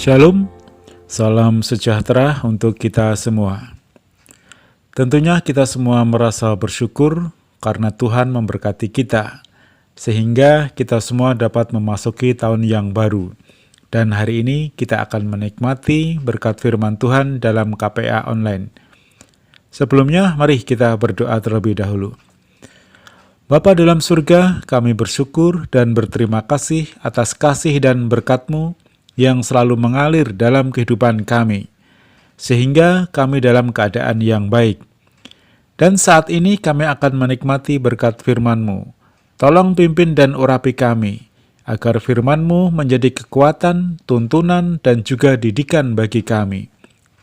Shalom, salam sejahtera untuk kita semua. Tentunya kita semua merasa bersyukur karena Tuhan memberkati kita, sehingga kita semua dapat memasuki tahun yang baru. Dan hari ini kita akan menikmati berkat firman Tuhan dalam KPA Online. Sebelumnya, mari kita berdoa terlebih dahulu. Bapa dalam surga, kami bersyukur dan berterima kasih atas kasih dan berkat-Mu yang selalu mengalir dalam kehidupan kami, sehingga kami dalam keadaan yang baik. Dan saat ini kami akan menikmati berkat firman-Mu. Tolong pimpin dan urapi kami, agar firman-Mu menjadi kekuatan, tuntunan, dan juga didikan bagi kami.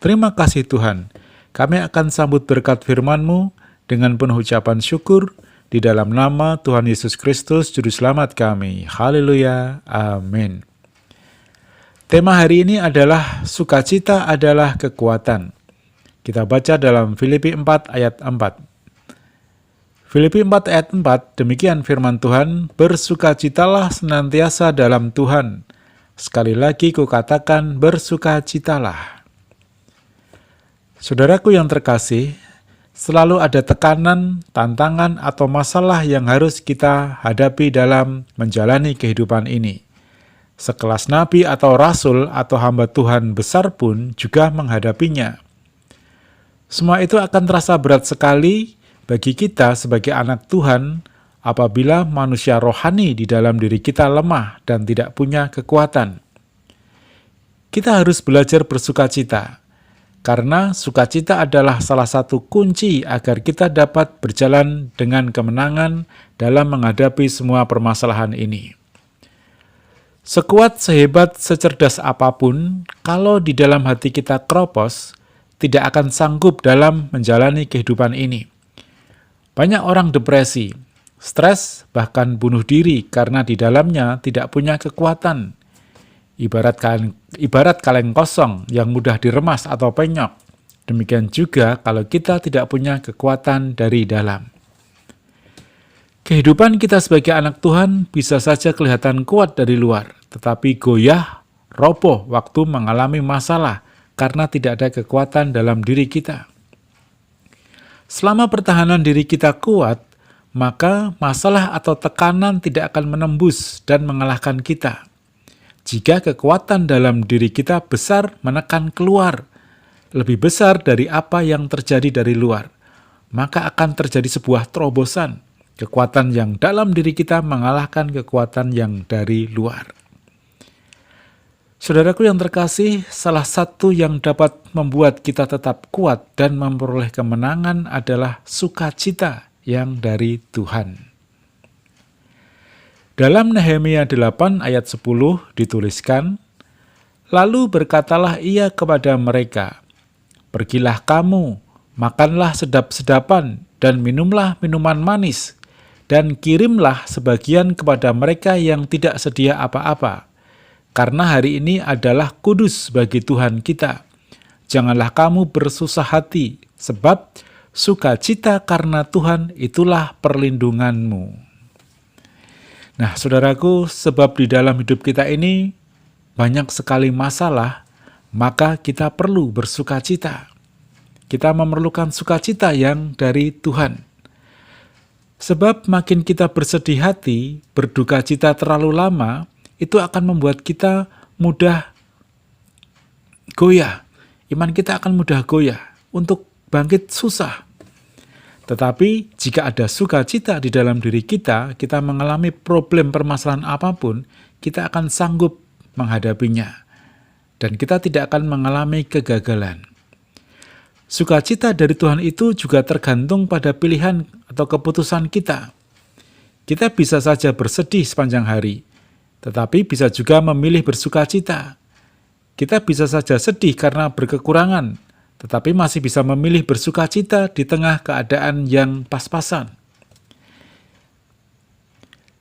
Terima kasih Tuhan. Kami akan sambut berkat firman-Mu dengan penuh ucapan syukur, di dalam nama Tuhan Yesus Kristus, Juru Selamat kami. Haleluya. Amin. Tema hari ini adalah sukacita adalah kekuatan. Kita baca dalam Filipi 4 ayat 4. Filipi 4 ayat 4, demikian firman Tuhan, bersukacitalah senantiasa dalam Tuhan. Sekali lagi kukatakan, bersukacitalah. Saudaraku yang terkasih, selalu ada tekanan, tantangan, atau masalah yang harus kita hadapi dalam menjalani kehidupan ini. Sekelas nabi atau rasul atau hamba Tuhan besar pun juga menghadapinya. Semua itu akan terasa berat sekali bagi kita sebagai anak Tuhan apabila manusia rohani di dalam diri kita lemah dan tidak punya kekuatan. Kita harus belajar bersukacita, karena sukacita adalah salah satu kunci agar kita dapat berjalan dengan kemenangan dalam menghadapi semua permasalahan ini. Sekuat, sehebat, secerdas apapun, kalau di dalam hati kita kropos, tidak akan sanggup dalam menjalani kehidupan ini. Banyak orang depresi, stres, bahkan bunuh diri karena di dalamnya tidak punya kekuatan. Ibarat kaleng kosong yang mudah diremas atau penyok. Demikian juga kalau kita tidak punya kekuatan dari dalam. Kehidupan kita sebagai anak Tuhan bisa saja kelihatan kuat dari luar, tetapi goyah, roboh waktu mengalami masalah karena tidak ada kekuatan dalam diri kita. Selama pertahanan diri kita kuat, maka masalah atau tekanan tidak akan menembus dan mengalahkan kita. Jika kekuatan dalam diri kita besar menekan keluar, lebih besar dari apa yang terjadi dari luar, maka akan terjadi sebuah terobosan. Kekuatan yang dalam diri kita mengalahkan kekuatan yang dari luar. Saudaraku yang terkasih, salah satu yang dapat membuat kita tetap kuat dan memperoleh kemenangan adalah sukacita yang dari Tuhan. Dalam Nehemia 8 ayat 10 dituliskan, lalu berkatalah ia kepada mereka, pergilah kamu, makanlah sedap-sedapan dan minumlah minuman manis, dan kirimlah sebagian kepada mereka yang tidak sedia apa-apa, karena hari ini adalah kudus bagi Tuhan kita. Janganlah kamu bersusah hati, sebab sukacita karena Tuhan itulah perlindunganmu. Nah, saudaraku, sebab di dalam hidup kita ini banyak sekali masalah, maka kita perlu bersukacita. Kita memerlukan sukacita yang dari Tuhan. Sebab makin kita bersedih hati, berduka cita terlalu lama, itu akan membuat kita mudah goyah. Iman kita akan mudah goyah, untuk bangkit susah. Tetapi jika ada sukacita di dalam diri kita mengalami problem permasalahan apapun, kita akan sanggup menghadapinya. Dan kita tidak akan mengalami kegagalan. Sukacita dari Tuhan itu juga tergantung pada pilihan atau keputusan kita. Kita bisa saja bersedih sepanjang hari, tetapi bisa juga memilih bersukacita. Kita bisa saja sedih karena berkekurangan, tetapi masih bisa memilih bersukacita di tengah keadaan yang pas-pasan.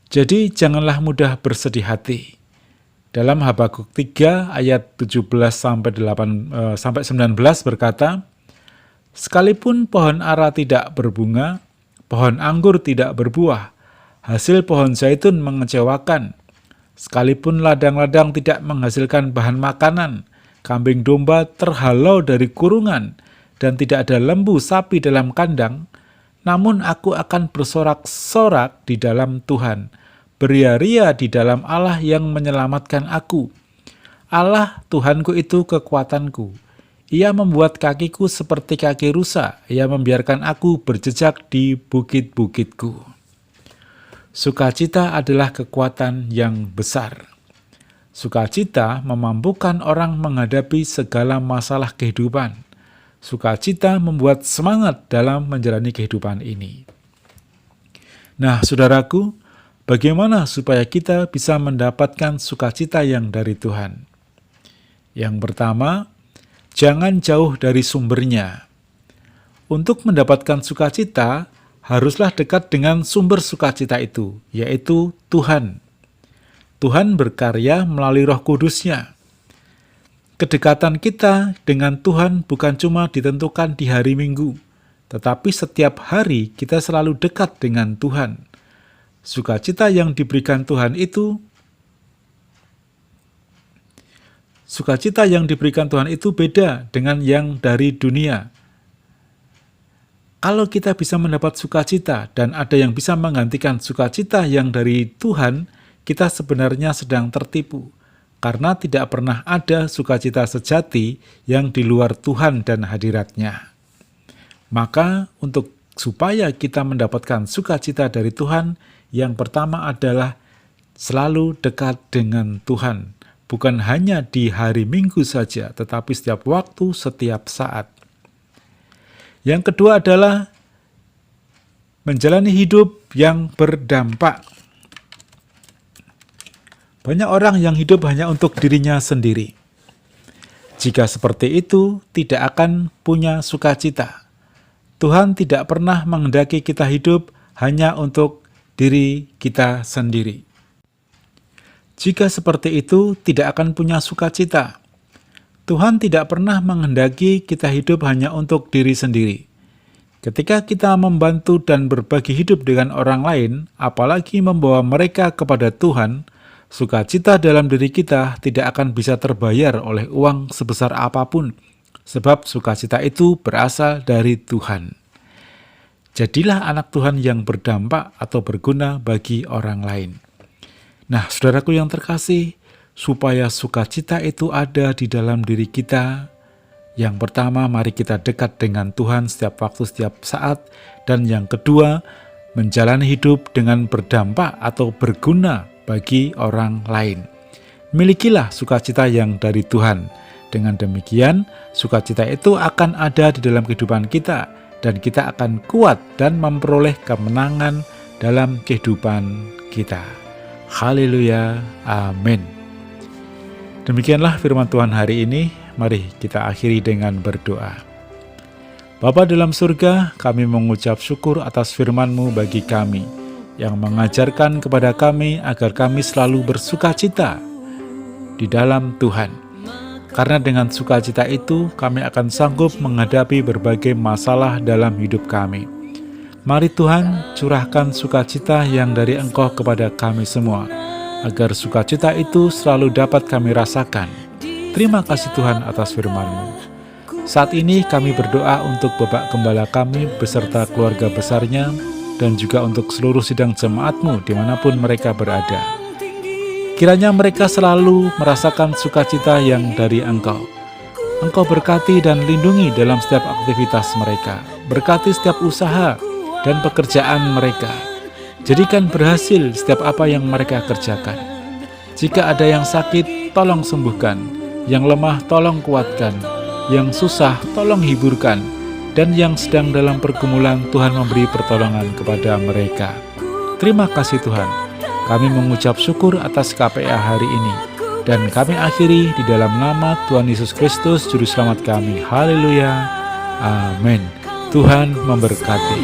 Jadi janganlah mudah bersedih hati. Dalam Habakuk 3 ayat 17-19 berkata, sekalipun pohon ara tidak berbunga, pohon anggur tidak berbuah, hasil pohon zaitun mengecewakan. Sekalipun ladang-ladang tidak menghasilkan bahan makanan, kambing domba terhalau dari kurungan, dan tidak ada lembu sapi dalam kandang, namun aku akan bersorak-sorak di dalam Tuhan, beria-ria di dalam Allah yang menyelamatkan aku. Allah Tuhanku itu kekuatanku. Ia membuat kakiku seperti kaki rusa. Ia membiarkan aku berjejak di bukit-bukitku. Sukacita adalah kekuatan yang besar. Sukacita memampukan orang menghadapi segala masalah kehidupan. Sukacita membuat semangat dalam menjalani kehidupan ini. Nah, saudaraku, bagaimana supaya kita bisa mendapatkan sukacita yang dari Tuhan? Yang pertama, jangan jauh dari sumbernya. Untuk mendapatkan sukacita, haruslah dekat dengan sumber sukacita itu, yaitu Tuhan. Tuhan berkarya melalui Roh Kudus-Nya. Kedekatan kita dengan Tuhan bukan cuma ditentukan di hari Minggu, tetapi setiap hari kita selalu dekat dengan Tuhan. Sukacita yang diberikan Tuhan itu beda dengan yang dari dunia. Kalau kita bisa mendapat sukacita dan ada yang bisa menggantikan sukacita yang dari Tuhan, kita sebenarnya sedang tertipu, karena tidak pernah ada sukacita sejati yang di luar Tuhan dan hadirat-Nya. Maka supaya kita mendapatkan sukacita dari Tuhan, yang pertama adalah selalu dekat dengan Tuhan. Bukan hanya di hari Minggu saja, tetapi setiap waktu, setiap saat. Yang kedua adalah menjalani hidup yang berdampak. Banyak orang yang hidup hanya untuk dirinya sendiri. Jika seperti itu, tidak akan punya sukacita. Tuhan tidak pernah menghendaki kita hidup hanya untuk diri kita sendiri. Jika seperti itu, tidak akan punya sukacita. Tuhan tidak pernah menghendaki kita hidup hanya untuk diri sendiri. Ketika kita membantu dan berbagi hidup dengan orang lain, apalagi membawa mereka kepada Tuhan, sukacita dalam diri kita tidak akan bisa terbayar oleh uang sebesar apapun, sebab sukacita itu berasal dari Tuhan. Jadilah anak Tuhan yang berdampak atau berguna bagi orang lain. Nah, saudaraku yang terkasih, supaya sukacita itu ada di dalam diri kita, yang pertama, mari kita dekat dengan Tuhan setiap waktu, setiap saat. Dan yang kedua, menjalani hidup dengan berdampak atau berguna bagi orang lain. Milikilah sukacita yang dari Tuhan. Dengan demikian, sukacita itu akan ada di dalam kehidupan kita, dan kita akan kuat dan memperoleh kemenangan dalam kehidupan kita. Haleluya, amin. Demikianlah firman Tuhan hari ini. Mari kita akhiri dengan berdoa. Bapa dalam surga, kami mengucap syukur atas firman-Mu bagi kami, yang mengajarkan kepada kami agar kami selalu bersukacita di dalam Tuhan. Karena dengan sukacita itu, kami akan sanggup menghadapi berbagai masalah dalam hidup kami. Mari Tuhan, curahkan sukacita yang dari Engkau kepada kami semua, agar sukacita itu selalu dapat kami rasakan. Terima kasih Tuhan atas firman-Mu. Saat ini kami berdoa untuk Bapak Gembala kami beserta keluarga besarnya, dan juga untuk seluruh sidang jemaat-Mu dimanapun mereka berada. Kiranya mereka selalu merasakan sukacita yang dari Engkau. Engkau berkati dan lindungi dalam setiap aktivitas mereka. Berkati setiap usaha dan pekerjaan mereka. Jadikan berhasil setiap apa yang mereka kerjakan. Jika ada yang sakit, tolong sembuhkan. Yang lemah, tolong kuatkan. Yang susah, tolong hiburkan. Dan yang sedang dalam pergumulan, Tuhan memberi pertolongan kepada mereka. Terima kasih Tuhan. Kami mengucap syukur atas KPA hari ini. Dan kami akhiri di dalam nama Tuhan Yesus Kristus, Juru Selamat kami. Haleluya. Amin. Tuhan memberkati.